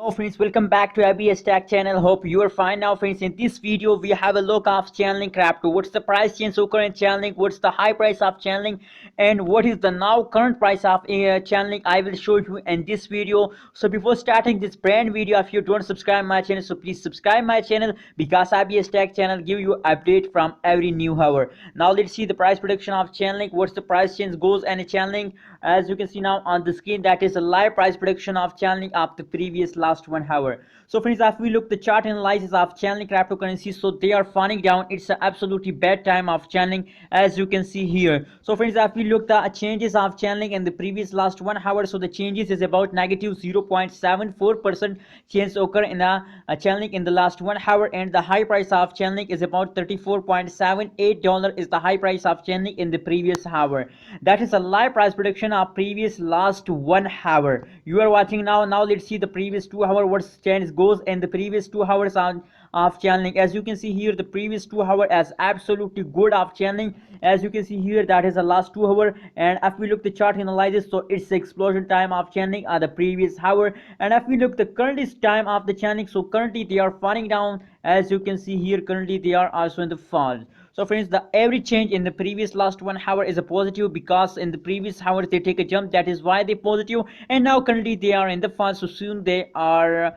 Hello friends, welcome back to ABS Tech channel. Hope you are fine now friends. In this video we have a look of Chainlink crypto. What's the price change occur in Chainlink, what's the high price of Chainlink, and what is the now current price of Chainlink. I will show you in this video. So before starting this brand video, if you don't subscribe my channel, so please subscribe my channel, because ABS Tech channel give you update from every new hour. Now let's see the price prediction of Chainlink. What's the price change goes in Chainlink. As you can see now on the screen, that is a live price prediction of Chainlink of the previous last 1 hour. So friends, if we look the chart analysis of Chainlink cryptocurrency, so they are falling down. It's an absolutely bad time of Chainlink, as you can see here. So friends, if we look the changes of Chainlink in the previous last 1 hour, so the changes is about negative 0.74% change occur in the Chainlink in the last 1 hour, and the high price of Chainlink is about $34.78 is the high price of Chainlink in the previous hour. That is a live price prediction of previous last 1 hour. You are watching now. Now let's see the previous 2 hour what change goes in the previous 2 hours on of Chainlink. As you can see here, the previous 2 hour as absolutely good of Chainlink. As you can see here, that is the last 2 hour, and if we look the chart analysis, so it's the explosion time of Chainlink at the previous hour. And if we look the current time of the Chainlink, so currently they are falling down. As you can see here, currently they are also in the fall. So friends, the every change in the previous last 1 hour is a positive, because in the previous hours they take a jump, that is why they positive, and now currently they are in the fall, so soon they are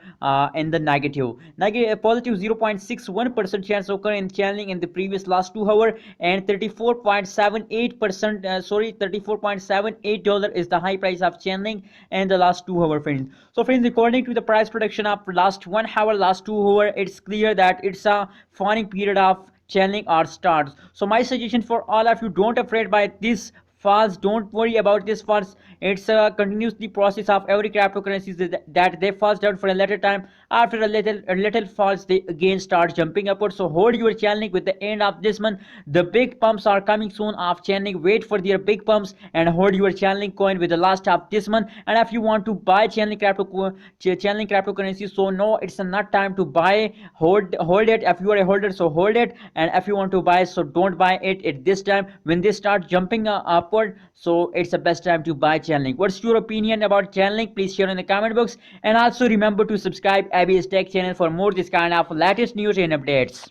in the negative. Positive 0.61% chance occur in Chainlink in the previous last 2 hour, and 34.78% $34.78 is the high price of Chainlink in the last 2 hour friends. So friends, according to the price prediction of last 1 hour, last 2 hour, it's clear that it's a falling period of Chainlink or starts. So my suggestion for all of you, don't afraid by this falls, don't worry about this falls. It's a continuously process of every cryptocurrency that they falls down for a later time. After a little falls, they again start jumping upward. So hold your Chainlink with the end of this month. The big pumps are coming soon of Chainlink. Wait for their big pumps and hold your Chainlink coin with the last of this month. And if you want to buy Chainlink cryptocurrency, so no, it's not time to buy. Hold it. If you are a holder, so hold it. And if you want to buy, so don't buy it at this time. When they start jumping upward, so it's the best time to buy Chainlink. What's your opinion about Chainlink? Please share in the comment box, and also remember to subscribe ABS Tech channel for more this kind of latest news and updates.